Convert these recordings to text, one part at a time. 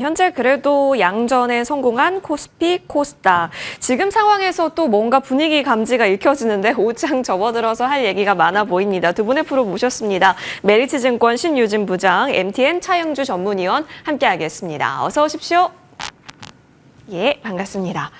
현재 그래도 양전에 성공한 코스피, 코스닥. 지금 상황에서 또 뭔가 분위기 감지가 읽혀지는데 오장 접어들어서 할 얘기가 많아 보입니다. 두 분의 프로 모셨습니다. 메리츠증권 신유진 부장, MTN 차영주 전문위원 함께하겠습니다. 어서 오십시오. 예, 반갑습니다.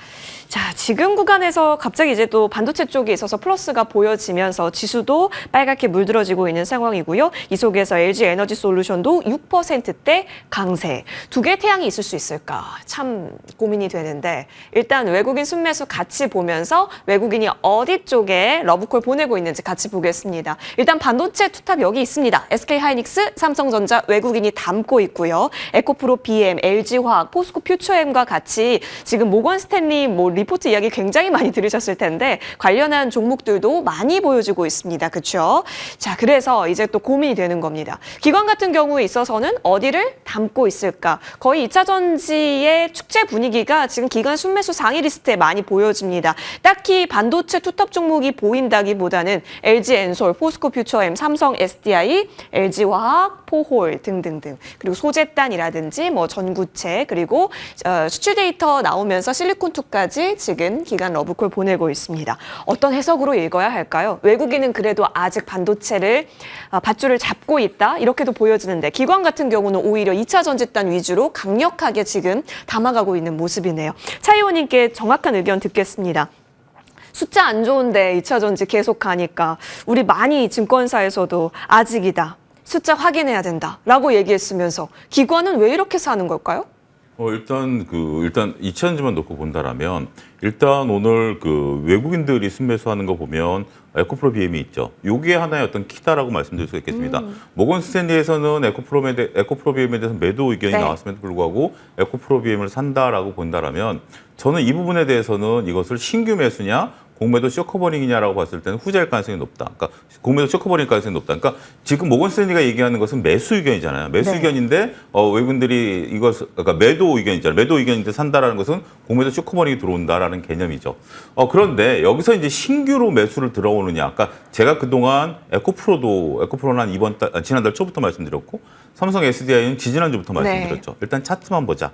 자, 지금 구간에서 갑자기 이제 또 반도체 쪽에 있어서 플러스가 보여지면서 지수도 빨갛게 물들어지고 있는 상황이고요. 이 속에서 LG 에너지 솔루션도 6%대 강세. 두 개의 태양이 있을 수 있을까? 참 고민이 되는데 일단 외국인 순매수 같이 보면서 외국인이 어디 쪽에 러브콜 보내고 있는지 같이 보겠습니다. 일단 반도체 투탑 여기 있습니다. SK하이닉스, 삼성전자 외국인이 담고 있고요. 에코프로 BM, LG화학, 포스코 퓨처엠과 같이 지금 모건 스탠리 리포트 이야기 굉장히 많이 들으셨을 텐데 관련한 종목들도 많이 보여주고 있습니다. 그렇죠? 자, 그래서 이제 또 고민이 되는 겁니다. 기관 같은 경우에 있어서는 어디를 담고 있을까? 거의 2차 전지의 축제 분위기가 지금 기관 순매수 상위 리스트에 많이 보여집니다. 딱히 반도체 투탑 종목이 보인다기보다는 LG엔솔, 포스코 퓨처엠, 삼성 SDI, LG화학, 포홀 등등등. 그리고 소재단이라든지 뭐 전구체 그리고 수출 데이터 나오면서 실리콘2까지 지금 기간 러브콜 보내고 있습니다. 어떤 해석으로 읽어야 할까요? 외국인은 그래도 아직 반도체를 밧줄을 잡고 있다 이렇게도 보여지는데 기관 같은 경우는 오히려 2차 전지단 위주로 강력하게 지금 담아가고 있는 모습이네요. 차 의원님께 정확한 의견 듣겠습니다. 숫자 안 좋은데 2차 전지 계속 가니까 우리 많이 증권사에서도 아직이다. 숫자 확인해야 된다라고 얘기했으면서 기관은 왜 이렇게 사는 걸까요? 일단 2차전지만 놓고 본다라면 일단 오늘 외국인들이 순매수하는 거 보면 에코프로 BM이 있죠. 요게 하나의 어떤 키다라고 말씀드릴 수 있겠습니다. 모건 스탠리에서는 에코프로 BM에 대해서 매도 의견이 나왔음에도 불구하고 에코프로 BM을 산다라고 본다라면 저는 이 부분에 대해서는 이것을 신규 매수냐 공매도 쇼커버링이냐라고 봤을 때는 후자일 가능성이 높다. 그러니까 공매도 쇼커버링 가능성이 높다. 그러니까 지금 모건 스탠리가 얘기하는 것은 매수 의견이잖아요. 매수 의견인데 외국인들이 그러니까 매도 의견이잖아요. 매도 의견인데 산다라는 것은 공매도 쇼커버링이 들어온다라는 개념이죠. 그런데 여기서 이제 신규로 매수를 들어오느냐. 아까 제가 그동안 에코프로는 지난달 초부터 말씀드렸고 삼성 SDI는 지지난주부터 말씀드렸죠. 일단 차트만 보자.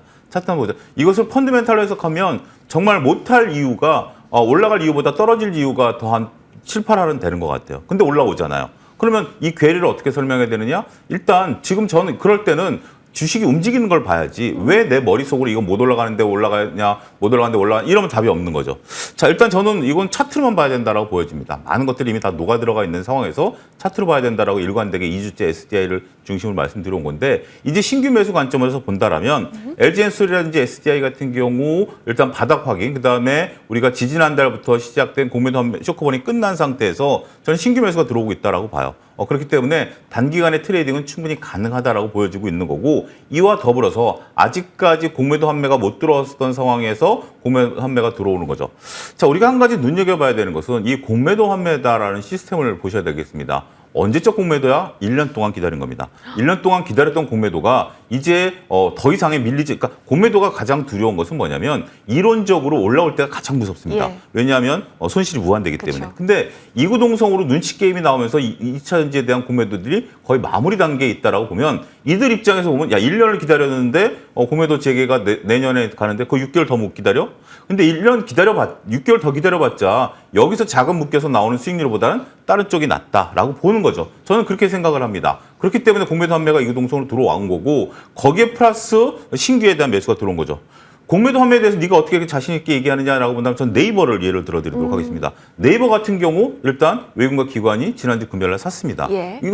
이것을 펀드멘탈로 해석하면 정말 못할 이유가 올라갈 이유보다 떨어질 이유가 더 한 7, 8할은 되는 것 같아요. 근데 올라오잖아요. 그러면 이 괴리를 어떻게 설명해야 되느냐? 일단 지금 저는 그럴 때는 주식이 움직이는 걸 봐야지 왜 내 머릿속으로 이거 못 올라가는데 올라가냐 못 올라가는데 올라가냐 이러면 답이 없는 거죠. 자, 일단 저는 이건 차트로만 봐야 된다라고 보여집니다. 많은 것들이 이미 다 녹아 들어가 있는 상황에서 차트로 봐야 된다라고 일관되게 2주째 SDI를 중심으로 말씀드린 건데 이제 신규 매수 관점에서 본다라면 LG엔솔이라든지 SDI 같은 경우 일단 바닥 확인 그다음에 우리가 지지난달부터 시작된 공매도 쇼크본이 끝난 상태에서 저는 신규 매수가 들어오고 있다라고 봐요. 그렇기 때문에 단기간의 트레이딩은 충분히 가능하다라고 보여지고 있는 거고 이와 더불어서 아직까지 공매도 환매가 못 들어왔던 상황에서 공매도 환매가 들어오는 거죠. 자, 우리가 한 가지 눈여겨봐야 되는 것은 이 공매도 환매다라는 시스템을 보셔야 되겠습니다. 언제적 공매도야? 1년 동안 기다린 겁니다. 1년 동안 기다렸던 공매도가 이제 더 이상의 그러니까 공매도가 가장 두려운 것은 뭐냐면 이론적으로 올라올 때가 가장 무섭습니다. 왜냐하면 손실이 무한되기 때문에. 근데 이구동성으로 눈치 게임이 나오면서 2차 전지에 대한 공매도들이 거의 마무리 단계에 있다라고 보면 이들 입장에서 보면 야 1년을 기다렸는데 공매도 재개가 내년에 가는데 그 6개월 더 못 기다려? 근데 6개월 더 기다려봤자 여기서 자금 묶여서 나오는 수익률보다는 다른 쪽이 낫다라고 보는 거죠. 저는 그렇게 생각을 합니다. 그렇기 때문에 공매도 환매가 이구동성으로 들어온 거고 거기에 플러스 신규에 대한 매수가 들어온 거죠. 공매도 환매에 대해서 네가 어떻게 자신 있게 얘기하느냐라고 본다면 전 네이버를 예를 들어드리도록 하겠습니다. 네이버 같은 경우 일단 외국인과 기관이 지난주 금요일날 샀습니다.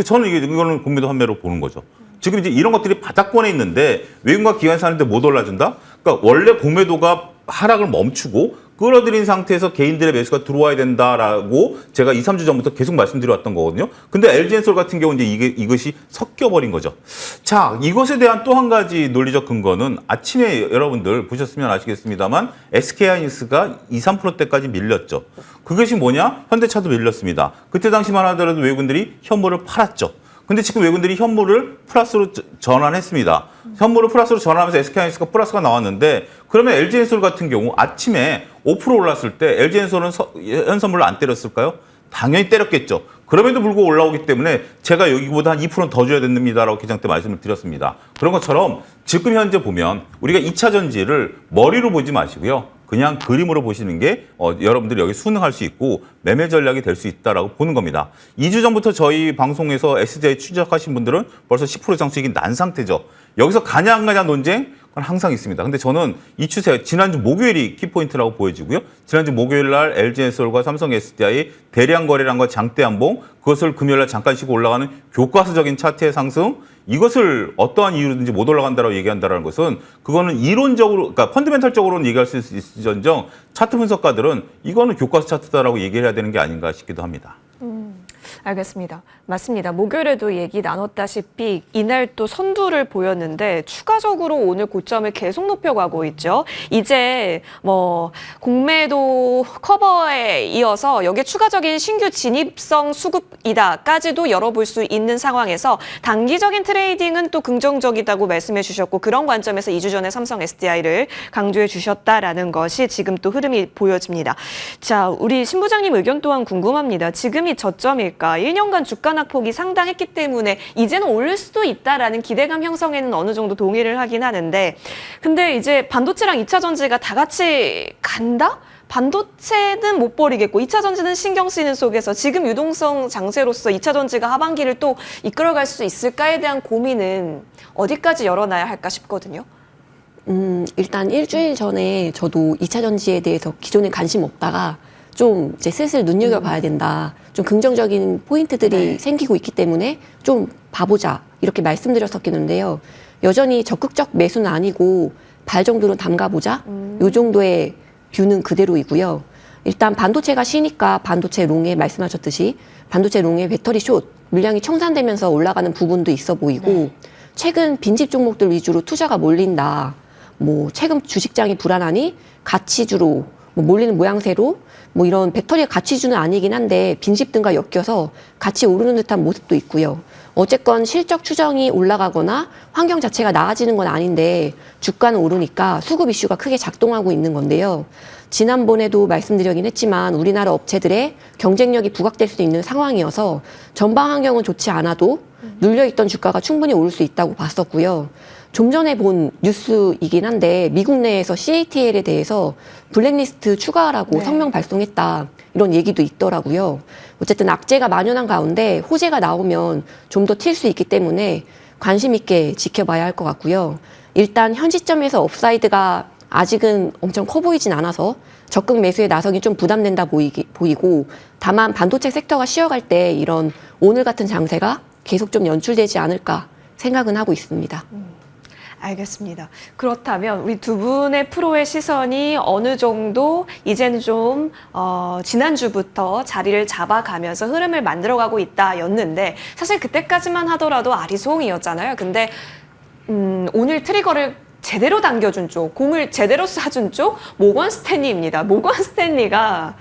저는 이거는 공매도 환매로 보는 거죠. 지금 이제 이런 것들이 바닥권에 있는데 외국인과 기관이 사는데 못 올라준다? 그러니까 원래 공매도가 하락을 멈추고 끌어들인 상태에서 개인들의 매수가 들어와야 된다라고 제가 2, 3주 전부터 계속 말씀드려왔던 거거든요. 근데 LG엔솔 같은 경우 이제 이것이 섞여버린 거죠. 자, 이것에 대한 또 한 가지 논리적 근거는 아침에 여러분들 보셨으면 아시겠습니다만 SK하이닉스가 2, 3%대까지 밀렸죠. 그것이 뭐냐? 현대차도 밀렸습니다. 그때 당시만 하더라도 외국인들이 현물을 팔았죠. 근데 지금 외국인들이 현물을 플러스로 전환했습니다. 현물을 플러스로 전환하면서 SK하이닉스가 플러스가 나왔는데 그러면 LG엔솔 같은 경우 아침에 5% 올랐을 때 LG엔솔은 현선물을 안 때렸을까요? 당연히 때렸겠죠. 그럼에도 불구하고 올라오기 때문에 제가 여기보다 한 2%는 더 줘야 됩니다라고 기장 때 말씀을 드렸습니다. 그런 것처럼 지금 현재 보면 우리가 2차 전지를 머리로 보지 마시고요. 그냥 그림으로 보시는 게 여러분들이 여기 순응할 수 있고 매매 전략이 될 수 있다라고 보는 겁니다. 2주 전부터 저희 방송에서 SDI 추적하신 분들은 벌써 10% 이상 수익이 난 상태죠. 여기서 가냐 안 가냐 논쟁? 그건 항상 있습니다. 근데 저는 이 추세, 지난주 목요일이 키포인트라고 보여지고요. 지난주 목요일 날 LG엔솔과 삼성 SDI 대량 거래량과 장대 한봉, 그것을 금요일 날 잠깐 쉬고 올라가는 교과서적인 차트의 상승, 이것을 어떠한 이유든지 못 올라간다라고 얘기한다는 것은 그거는 이론적으로, 그러니까 펀더멘탈적으로는 얘기할 수 있을지언정 차트 분석가들은 이거는 교과서 차트다라고 얘기를 해야 되는 게 아닌가 싶기도 합니다. 알겠습니다. 맞습니다. 목요일에도 얘기 나눴다시피 이날 또 선두를 보였는데 추가적으로 오늘 고점을 계속 높여가고 있죠. 이제 뭐 공매도 커버에 이어서 여기에 추가적인 신규 진입성 수급이다까지도 열어볼 수 있는 상황에서 단기적인 트레이딩은 또 긍정적이다고 말씀해 주셨고 그런 관점에서 2주 전에 삼성 SDI를 강조해 주셨다라는 것이 지금 또 흐름이 보여집니다. 자, 우리 신 부장님 의견 또한 궁금합니다. 지금이 저점일까? 1년간 주가 낙폭이 상당했기 때문에 이제는 오를 수도 있다라는 기대감 형성에는 어느 정도 동의를 하긴 하는데 근데 이제 반도체랑 2차 전지가 다 같이 간다? 반도체는 못 버리겠고 2차 전지는 신경 쓰이는 속에서 지금 유동성 장세로서 2차 전지가 하반기를 또 이끌어갈 수 있을까에 대한 고민은 어디까지 열어놔야 할까 싶거든요. 일단 일주일 전에 저도 2차 전지에 대해서 기존에 관심 없다가 좀 이제 슬슬 눈여겨봐야 된다. 좀 긍정적인 포인트들이 네. 생기고 있기 때문에 좀 봐보자. 이렇게 말씀드렸었겠는데요. 여전히 적극적 매수는 아니고 발 정도는 담가보자. 요 정도의 뷰는 그대로이고요. 일단 반도체가 쉬니까 반도체 롱에 말씀하셨듯이 반도체 롱에 배터리 숏 물량이 청산되면서 올라가는 부분도 있어 보이고 네. 최근 빈집 종목들 위주로 투자가 몰린다. 뭐 최근 주식장이 불안하니 가치주로 뭐 몰리는 모양새로 뭐 이런 배터리가 가치주는 아니긴 한데 빈집 등과 엮여서 같이 오르는 듯한 모습도 있고요. 어쨌건 실적 추정이 올라가거나 환경 자체가 나아지는 건 아닌데 주가는 오르니까 수급 이슈가 크게 작동하고 있는 건데요. 지난번에도 말씀드리긴 했지만 우리나라 업체들의 경쟁력이 부각될 수 있는 상황이어서 전방 환경은 좋지 않아도 눌려있던 주가가 충분히 오를 수 있다고 봤었고요. 좀 전에 본 뉴스이긴 한데 미국 내에서 CATL에 대해서 블랙리스트 추가하라고 네. 성명 발송했다. 이런 얘기도 있더라고요. 어쨌든 악재가 만연한 가운데 호재가 나오면 좀 더 튈 수 있기 때문에 관심 있게 지켜봐야 할 것 같고요. 일단 현 시점에서 업사이드가 아직은 엄청 커 보이진 않아서 적극 매수에 나서기 좀 부담된다 보이고 다만 반도체 섹터가 쉬어갈 때 이런 오늘 같은 장세가 계속 좀 연출되지 않을까 생각은 하고 있습니다. 알겠습니다. 그렇다면 우리 두 분의 프로의 시선이 어느 정도 이제는 좀 지난주부터 자리를 잡아가면서 흐름을 만들어가고 있다였는데 사실 그때까지만 하더라도 아리송이었잖아요. 근데 오늘 트리거를 제대로 당겨준 쪽, 공을 제대로 쏴준 쪽 모건 스탠리입니다. 모건 스탠리가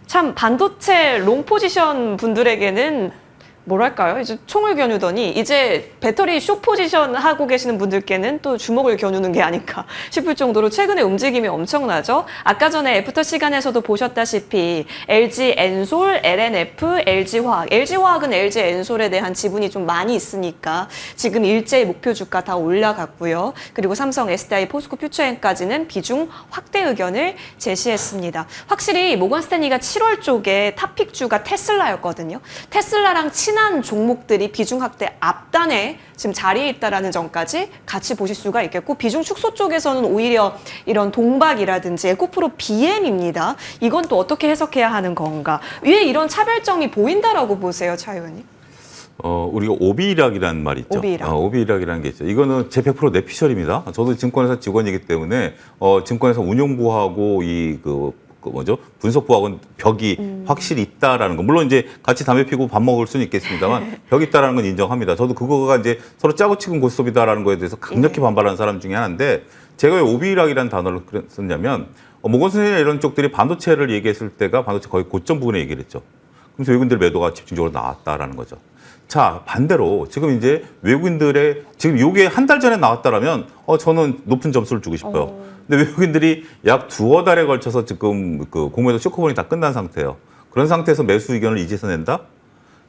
참 반도체 롱 포지션 분들에게는 뭐랄까요? 이제 총을 겨누더니 이제 배터리 숏 포지션 하고 계시는 분들께는 또 주먹을 겨누는 게 아닐까 싶을 정도로 최근에 움직임이 엄청나죠. 아까 전에 애프터 시간에서도 보셨다시피 LG 엔솔, LNF, LG화학. LG화학은 LG 엔솔에 대한 지분이 좀 많이 있으니까 지금 일제히 목표 주가 다 올라갔고요. 그리고 삼성, SDI, 포스코 퓨처엔까지는 비중 확대 의견을 제시했습니다. 확실히 모건 스탠리가 7월 쪽에 탑픽주가 테슬라였거든요. 테슬라랑 친한 종목들이 비중 확대 앞단에 지금 자리에 있다라는 점까지 같이 보실 수가 있겠고 비중 축소 쪽에서는 오히려 이런 동박이라든지 에코프로 BM입니다. 이건 또 어떻게 해석해야 하는 건가? 왜 이런 차별점이 보인다라고 보세요, 차 의원님? 우리가 오비락이라는 말이 있죠. 오비락. 오비락이라는 게 있죠. 이거는 제 100% 내 피셜입니다. 저도 증권회사 직원이기 때문에 증권회사 운용부하고 분석부하고는 벽이 확실히 있다라는 거. 물론 이제 같이 담배 피고 밥 먹을 수는 있겠습니다만 벽이 있다라는 건 인정합니다. 저도 그거가 이제 서로 짜고 치고 고스톱이다라는 거에 대해서 강력히 반발하는 사람 중에 하나인데 제가 왜 오비락이라는 단어를 썼냐면 모건스탠리나 이런 쪽들이 반도체를 얘기했을 때가 반도체 거의 고점 부분에 얘기를 했죠. 그래서 외국인들 매도가 집중적으로 나왔다라는 거죠. 자, 반대로 지금 이제 외국인들의 지금 요게 한 달 전에 나왔다라면 저는 높은 점수를 주고 싶어요. 근데 외국인들이 약 두어 달에 걸쳐서 지금 그 공매도 쇼크본이 다 끝난 상태예요. 그런 상태에서 매수 의견을 이제서 낸다?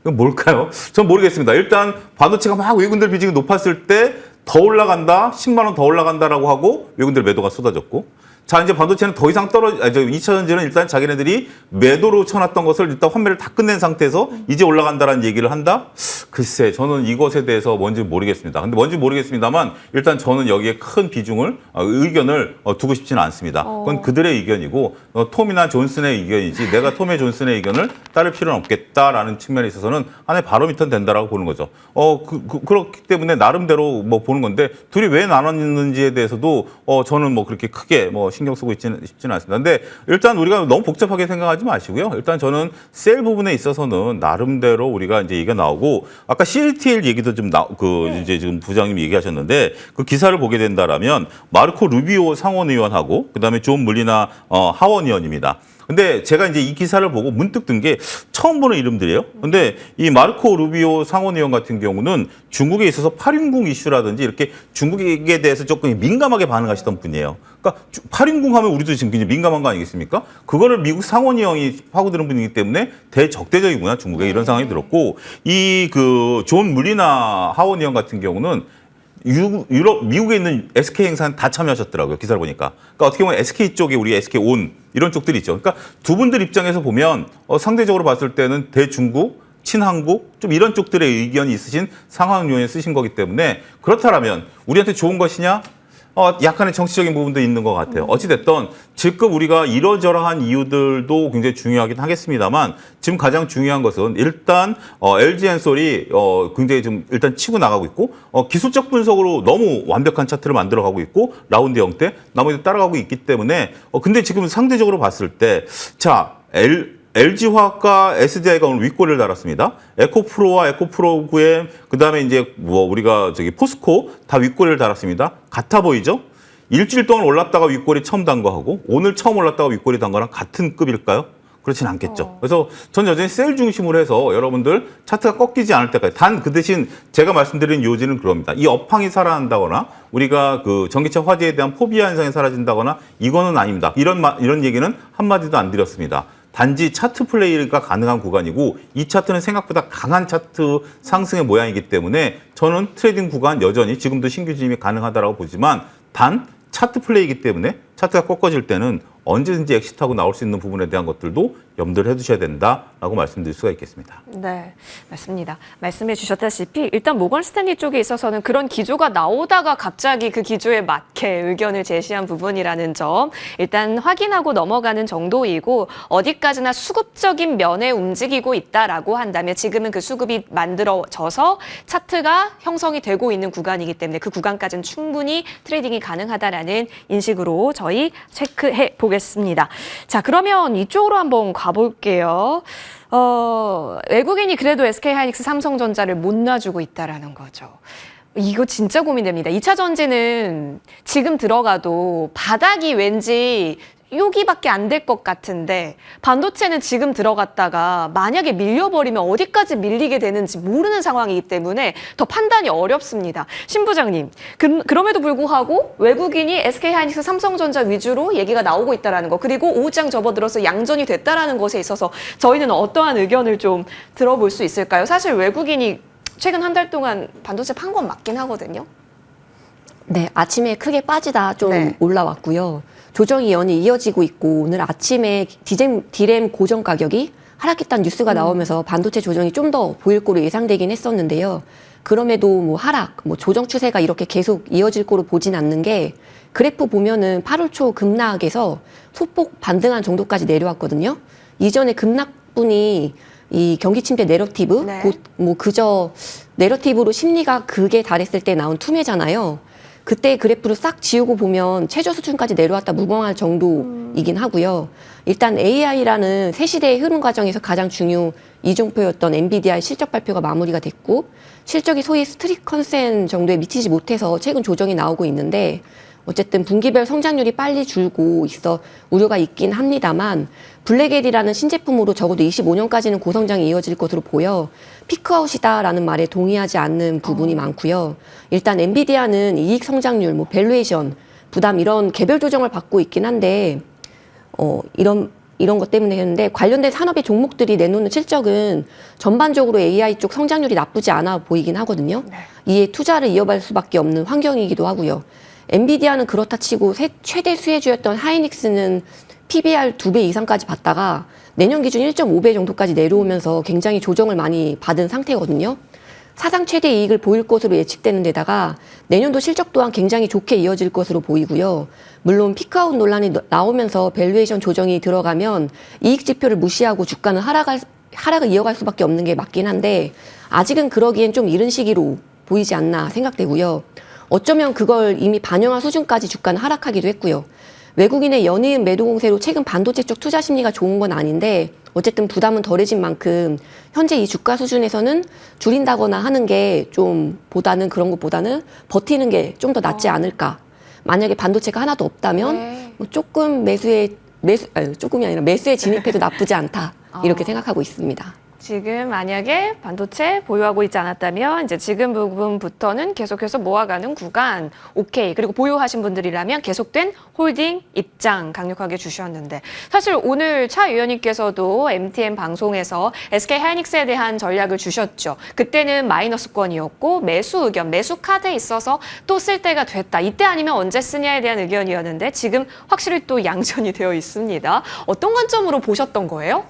그건 뭘까요? 전 모르겠습니다. 일단 반도체가 막 외국인들 비중이 높았을 때 더 올라간다, 10만 원 더 올라간다라고 하고 외국인들 매도가 쏟아졌고, 자, 이제 반도체는 더 이상 2차 전지는 일단 자기네들이 매도로 쳐놨던 것을 일단 환매를 다 끝낸 상태에서 이제 올라간다라는 얘기를 한다? 글쎄, 저는 이것에 대해서 뭔지 모르겠습니다. 근데 뭔지 모르겠습니다만 일단 저는 여기에 큰 비중을, 의견을 두고 싶지는 않습니다. 그건 그들의 의견이고, 톰이나 존슨의 의견이지 내가 톰의 존슨의 의견을 따를 필요는 없겠다라는 측면에 있어서는 하나의 바로미터는 된다라고 보는 거죠. 그렇기 때문에 나름대로 뭐 보는 건데 둘이 왜 나눴는지에 대해서도 저는 뭐 그렇게 크게 뭐 신경 쓰고 싶지는 않습니다. 근데 일단 우리가 너무 복잡하게 생각하지 마시고요. 일단 저는 셀 부분에 있어서는 나름대로 우리가 이제 얘기가 나오고, 아까 CATL 얘기도 좀 이제 지금 부장님이 얘기하셨는데 그 기사를 보게 된다라면 마르코 루비오 상원의원하고 그다음에 존 물리나 하원의원입니다. 근데 제가 이제 이 기사를 보고 문득 든 게 처음 보는 이름들이에요. 근데 이 마르코 루비오 상원의원 같은 경우는 중국에 있어서 8인궁 이슈라든지 이렇게 중국에 대해서 조금 민감하게 반응하시던 분이에요. 그러니까 8인궁 하면 우리도 지금 굉장히 민감한 거 아니겠습니까? 그거를 미국 상원의원이 파고드는 분이기 때문에 대적대적이구나, 중국에 이런 상황이 들었고, 이 존 물리나 하원의원 같은 경우는 미국에 있는 SK 행사는 다 참여하셨더라고요. 기사를 보니까. 그러니까 어떻게 보면 SK 쪽에 우리 SK 온 이런 쪽들이 있죠. 그러니까 두 분들 입장에서 보면 상대적으로 봤을 때는 대중국, 친한국 좀 이런 쪽들의 의견이 있으신 상황 요인에 쓰신 거기 때문에 그렇다면 우리한테 좋은 것이냐? 약간의 정치적인 부분도 있는 것 같아요. 어찌됐든 즉급 우리가 이러저러한 이유들도 굉장히 중요하긴 하겠습니다만 지금 가장 중요한 것은 일단 LG엔솔이 굉장히 좀 일단 치고 나가고 있고, 기술적 분석으로 너무 완벽한 차트를 만들어가고 있고 라운드 형태 나머지 따라가고 있기 때문에 근데 지금 상대적으로 봤을 때 자 LG화학과 SDI가 오늘 윗골을 달았습니다. 에코프로와 에코프로그엠, 그 다음에 이제 뭐 우리가 포스코 다 윗골을 달았습니다. 같아 보이죠? 일주일 동안 올랐다가 윗골이 처음 단 거하고 오늘 처음 올랐다가 윗골이 단 거랑 같은 급일까요? 그렇진 않겠죠. 그래서 전 여전히 셀 중심으로 해서 여러분들 차트가 꺾이지 않을 때까지, 단 그 대신 제가 말씀드린 요지는 그럽니다. 이 업황이 살아난다거나 우리가 전기차 화재에 대한 포비아 현상이 사라진다거나 이거는 아닙니다. 이런 얘기는 한마디도 안 드렸습니다. 단지 차트 플레이가 가능한 구간이고 이 차트는 생각보다 강한 차트 상승의 모양이기 때문에 저는 트레이딩 구간 여전히 지금도 신규 진입이 가능하다고 보지만 단 차트 플레이이기 때문에 차트가 꺾어질 때는 언제든지 엑시트하고 나올 수 있는 부분에 대한 것들도 염두를 해두셔야 된다라고 말씀드릴 수가 있겠습니다. 네, 맞습니다. 말씀해 주셨다시피 일단 모건 스탠리 쪽에 있어서는 그런 기조가 나오다가 갑자기 그 기조에 맞게 의견을 제시한 부분이라는 점 일단 확인하고 넘어가는 정도이고, 어디까지나 수급적인 면에 움직이고 있다라고 한다면 지금은 그 수급이 만들어져서 차트가 형성이 되고 있는 구간이기 때문에 그 구간까지는 충분히 트레이딩이 가능하다라는 인식으로 저희 체크해 보겠습니다. 자, 그러면 이쪽으로 한번 가볼게요. 외국인이 그래도 SK하이닉스, 삼성전자를 못 놔주고 있다라는 거죠. 이거 진짜 고민됩니다. 2차 전지는 지금 들어가도 바닥이 왠지 여기밖에 안 될 것 같은데 반도체는 지금 들어갔다가 만약에 밀려버리면 어디까지 밀리게 되는지 모르는 상황이기 때문에 더 판단이 어렵습니다. 신 부장님, 그럼에도 불구하고 외국인이 SK하이닉스, 삼성전자 위주로 얘기가 나오고 있다는 거, 그리고 오후장 접어들어서 양전이 됐다는 것에 있어서 저희는 어떠한 의견을 좀 들어볼 수 있을까요? 사실 외국인이 최근 한 달 동안 반도체 판 건 맞긴 하거든요. 네, 아침에 크게 빠지다 좀 네. 올라왔고요. 조정이 연이 이어지고 있고 오늘 아침에 디램 고정 가격이 하락했다는 뉴스가 나오면서 반도체 조정이 좀 더 보일 거로 예상되긴 했었는데요. 그럼에도 뭐 하락, 뭐 조정 추세가 이렇게 계속 이어질 거로 보진 않는 게, 그래프 보면은 8월 초 급락에서 소폭 반등한 정도까지 내려왔거든요. 이전에 급락분이 이 경기 침체 내러티브, 네. 곧 뭐 그저 내러티브로 심리가 극에 달했을 때 나온 투매잖아요. 그때 그래프를 싹 지우고 보면 최저 수준까지 내려왔다 무방할 정도이긴 하고요. 일단 AI라는 새 시대의 흐름 과정에서 가장 중요 이종표였던 엔비디아의 실적 발표가 마무리가 됐고, 실적이 소위 스트릿 컨센 정도에 미치지 못해서 최근 조정이 나오고 있는데, 어쨌든 분기별 성장률이 빨리 줄고 있어 우려가 있긴 합니다만, 블랙엘이라는 신제품으로 적어도 25년까지는 고성장이 이어질 것으로 보여 피크아웃이다라는 말에 동의하지 않는 부분이 많고요. 일단 엔비디아는 이익 성장률, 뭐 밸류에이션, 부담 이런 개별 조정을 받고 있긴 한데 이런 이런 것 때문에 했는데 관련된 산업의 종목들이 내놓는 실적은 전반적으로 AI 쪽 성장률이 나쁘지 않아 보이긴 하거든요. 이에 투자를 이어갈 수밖에 없는 환경이기도 하고요. 엔비디아는 그렇다 치고 최대 수혜주였던 하이닉스는 PBR 2배 이상까지 받다가 내년 기준 1.5배 정도까지 내려오면서 굉장히 조정을 많이 받은 상태거든요. 사상 최대 이익을 보일 것으로 예측되는 데다가 내년도 실적 또한 굉장히 좋게 이어질 것으로 보이고요. 물론 피크아웃 논란이 나오면서 밸류에이션 조정이 들어가면 이익 지표를 무시하고 주가는 하락을 이어갈 수밖에 없는 게 맞긴 한데 아직은 그러기엔 좀 이른 시기로 보이지 않나 생각되고요. 어쩌면 그걸 이미 반영한 수준까지 주가는 하락하기도 했고요. 외국인의 연이은 매도 공세로 최근 반도체 쪽 투자 심리가 좋은 건 아닌데 어쨌든 부담은 덜해진 만큼 현재 이 주가 수준에서는 줄인다거나 하는 게 좀 그런 것보다는 버티는 게 좀 더 낫지 않을까. 만약에 반도체가 하나도 없다면 뭐 조금이 아니라 매수에 진입해도 나쁘지 않다. 이렇게 생각하고 있습니다. 지금 만약에 반도체 보유하고 있지 않았다면 이제 지금 부분부터는 계속해서 모아가는 구간 오케이. 그리고 보유하신 분들이라면 계속된 홀딩 입장 강력하게 주셨는데 사실 오늘 차 의원님께서도 MTN 방송에서 SK 하이닉스에 대한 전략을 주셨죠. 그때는 마이너스권이었고 매수 의견, 매수 카드에 있어서 또 쓸 때가 됐다. 이때 아니면 언제 쓰냐에 대한 의견이었는데 지금 확실히 또 양전이 되어 있습니다. 어떤 관점으로 보셨던 거예요?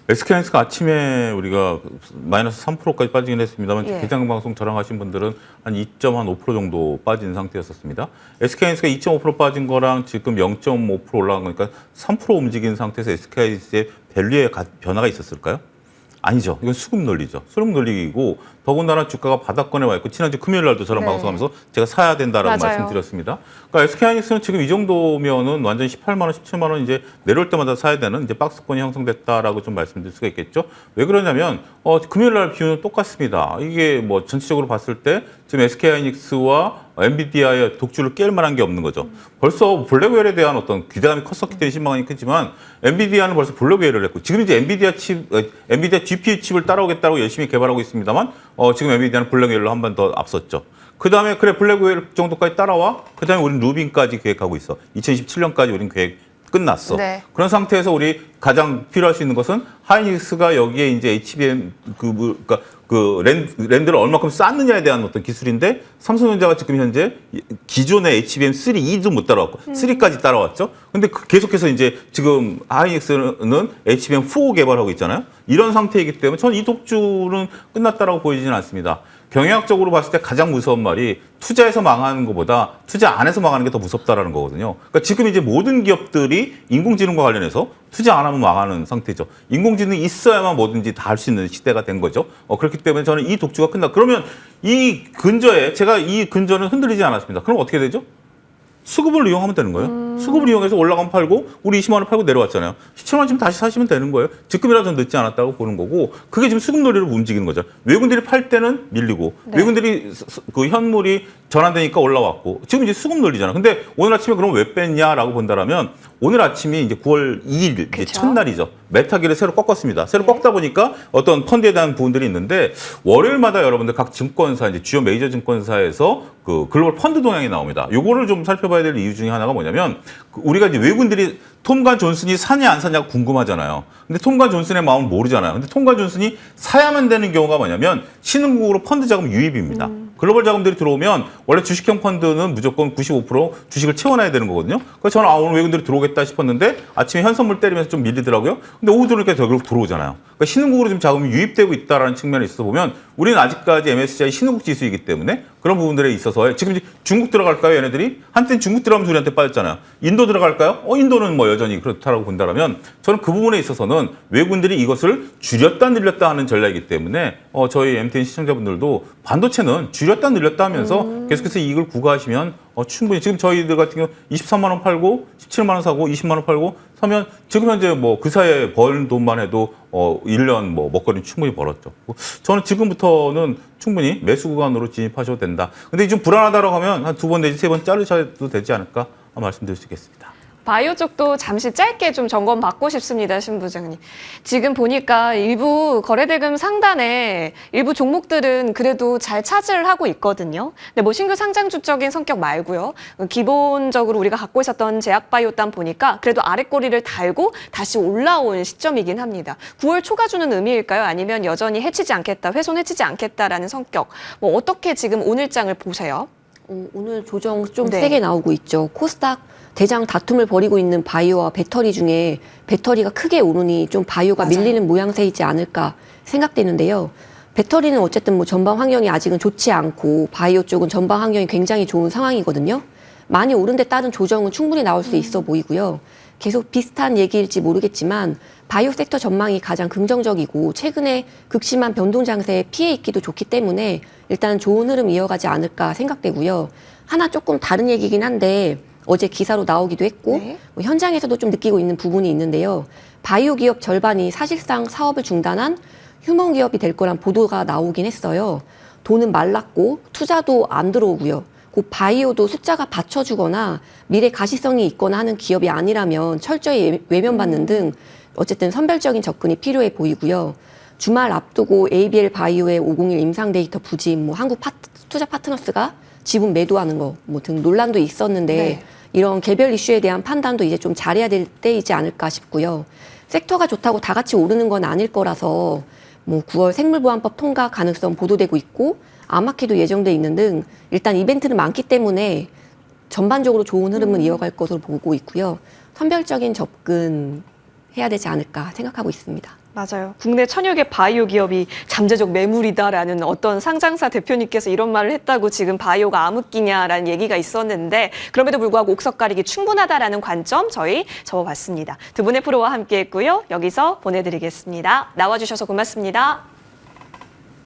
SK하이닉스가 아침에 우리가 마이너스 3%까지 빠지긴 했습니다만 개장 방송 저랑 하신 분들은 한 2.5% 정도 빠진 상태였었습니다. SK하이닉스가 2.5% 빠진 거랑 지금 0.5% 올라간 거니까 3% 움직인 상태에서 SK하이닉스의 밸류에 변화가 있었을까요? 아니죠. 이건 수급 논리죠. 수급 논리이고 더군다나 주가가 바닥권에 와 있고 지난주 금요일 날도 저랑 방송하면서 제가 사야 된다라고 말씀드렸습니다. 그러니까 SK하이닉스는 지금 이 정도면은 완전히 18만 원, 17만 원 이제 내려올 때마다 사야 되는 이제 박스권이 형성됐다라고 좀 말씀드릴 수가 있겠죠. 왜 그러냐면 금요일 날 비율은 똑같습니다. 이게 뭐 전체적으로 봤을 때 지금 SK하이닉스와 엔비디아의 독주를 깰 만한 게 없는 거죠. 벌써 블랙웰에 대한 어떤 기대감이 컸었기 때문에 신망이 크지만 엔비디아는 벌써 블랙웰을 했고 지금 이제 엔비디아 GPU 칩을 따라오겠다고 열심히 개발하고 있습니다만 지금 엔비디아는 블랙웰로 한 번 더 앞섰죠. 그 다음에 그래 블랙웰 정도까지 따라와. 그 다음에 우리는 루빈까지 계획하고 있어. 2027년까지 우리는 계획 끝났어. 그런 상태에서 우리 가장 필요할 수 있는 것은 하이닉스가 여기에 이제 HBM 랜드를 얼마큼 쌓느냐에 대한 어떤 기술인데 삼성전자가 지금 현재 기존의 HBM3E도 못 따라왔고 3까지 따라왔죠. 근데 계속해서 이제 지금 하이닉스는 HBM4 개발하고 있잖아요. 이런 상태이기 때문에 저는 이 독주는 끝났다라고 보이지는 않습니다. 경영학적으로 봤을 때 가장 무서운 말이 투자해서 망하는 것보다 투자 안 해서 망하는 게 더 무섭다라는 거거든요. 그러니까 지금 이제 모든 기업들이 인공지능과 관련해서 투자 안 하면 망하는 상태죠. 인공지능이 있어야만 뭐든지 다 할 수 있는 시대가 된 거죠. 그렇기 때문에 저는 이 독주가 끝나. 그러면 이 근저에 제가 이 근저는 흔들리지 않았습니다. 그럼 어떻게 되죠? 수급을 이용하면 되는 거예요. 수급을 이용해서 올라가면 팔고 우리 20만 원 팔고 내려왔잖아요. 17만 원쯤 다시 사시면 되는 거예요. 지금이라도 늦지 않았다고 보는 거고 그게 지금 수급 논리로 움직이는 거죠. 외국인들이 팔 때는 밀리고 외국인들이 그 현물이 전환되니까 올라왔고 지금 이제 수급 논리잖아. 근데 오늘 아침에 그럼 왜 뺐냐라고 본다라면 오늘 아침이 이제 9월 2일 이제 첫날이죠. 메타기를 새로 꺾었습니다. 새로 꺾다 보니까 어떤 펀드에 대한 부분들이 있는데 월요일마다 여러분들 각 증권사 이제 주요 메이저 증권사에서 그 글로벌 펀드 동향이 나옵니다. 요거를 좀 살펴봐야 될 이유 중에 하나가 뭐냐면 우리가 이제 외국인들이 톰과 존슨이 사냐 안 사냐가 궁금하잖아요. 근데 톰과 존슨의 마음을 모르잖아요. 근데 tom과 존슨이 사야만 되는 경우가 뭐냐면 신흥국으로 펀드 자금 유입입니다. 글로벌 자금들이 들어오면 원래 주식형 펀드는 무조건 95% 주식을 채워놔야 되는 거거든요. 그래서 저는 오늘 외국인들이 들어오겠다 싶었는데 아침에 현선물 때리면서 좀 밀리더라고요. 근데 오후 들어오니까 결국 들어오잖아요. 그러니까 신흥국으로 지금 자금이 유입되고 있다는 측면에 있어서 보면 우리는 아직까지 MSCI 신흥국 지수이기 때문에 그런 부분들에 있어서 지금 이제 중국 들어갈까요, 얘네들이? 한때는 중국 들어가면서 우리한테 빠졌잖아요. 인도 들어갈까요? 인도는 뭐 여전히 그렇다라고 본다면 저는 그 부분에 있어서는 외국인들이 이것을 줄였다 늘렸다 하는 전략이기 때문에 저희 MTN 시청자분들도 반도체는 줄였다 늘렸다 하면서 계속해서 이익을 구가하시면 충분히 지금 저희들 같은 경우 23만 원 팔고 17만 원 사고 20만 원 팔고 사면 지금 현재 뭐 그 사이에 번 돈만 해도 1년 뭐 먹거리 충분히 벌었죠. 저는 지금부터는 충분히 매수 구간으로 진입하셔도 된다. 근데 좀 불안하다라고 하면 한 2번 내지 3번 자르셔도 되지 않을까 말씀드릴 수 있겠습니다. 바이오 쪽도 잠시 짧게 좀 점검 받고 싶습니다, 신 부장님. 지금 보니까 일부 거래대금 상단에 일부 종목들은 그래도 잘 차지를 하고 있거든요. 근데 뭐 신규 상장주적인 성격 말고요. 기본적으로 우리가 갖고 있었던 제약바이오단 보니까 그래도 아랫꼬리를 달고 다시 올라온 시점이긴 합니다. 9월 초가 주는 의미일까요? 아니면 여전히 해치지 않겠다, 훼손해치지 않겠다라는 성격. 뭐 어떻게 지금 오늘장을 보세요? 오늘 조정 좀 네. 세게 나오고 있죠. 코스닥 대장 다툼을 벌이고 있는 바이오와 배터리 중에 배터리가 크게 오르니 좀 바이오가 맞아요. 밀리는 모양새이지 않을까 생각되는데요. 배터리는 어쨌든 뭐 전방 환경이 아직은 좋지 않고 바이오 쪽은 전방 환경이 굉장히 좋은 상황이거든요. 많이 오른 데 따른 조정은 충분히 나올 수 있어 보이고요. 계속 비슷한 얘기일지 모르겠지만 바이오 섹터 전망이 가장 긍정적이고 최근에 극심한 변동 장세에 피해 있기도 좋기 때문에 일단 좋은 흐름 이어가지 않을까 생각되고요. 하나 조금 다른 얘기긴 한데 어제 기사로 나오기도 했고 네. 뭐 현장에서도 좀 느끼고 있는 부분이 있는데요. 바이오 기업 절반이 사실상 사업을 중단한 휴먼 기업이 될 거란 보도가 나오긴 했어요. 돈은 말랐고 투자도 안 들어오고요. 그 바이오도 숫자가 받쳐주거나 미래 가시성이 있거나 하는 기업이 아니라면 철저히 외면받는 등 어쨌든 선별적인 접근이 필요해 보이고요. 주말 앞두고 ABL 바이오의 501 임상 데이터 부진, 뭐 투자 파트너스가 지분 매도하는 거 뭐 등 논란도 있었는데 네. 이런 개별 이슈에 대한 판단도 이제 좀 잘해야 될 때이지 않을까 싶고요. 섹터가 좋다고 다 같이 오르는 건 아닐 거라서 뭐 9월 생물보안법 통과 가능성 보도되고 있고 아마케도 예정돼 있는 등 일단 이벤트는 많기 때문에 전반적으로 좋은 흐름은 이어갈 것으로 보고 있고요. 선별적인 접근 해야 되지 않을까 생각하고 있습니다. 맞아요. 국내 천여 개 바이오 기업이 잠재적 매물이다라는 어떤 상장사 대표님께서 이런 말을 했다고 지금 바이오가 암흑기냐라는 얘기가 있었는데 그럼에도 불구하고 옥석 가리기 충분하다라는 관점 저희 접어봤습니다. 두 분의 프로와 함께했고요. 여기서 보내드리겠습니다. 나와주셔서 고맙습니다.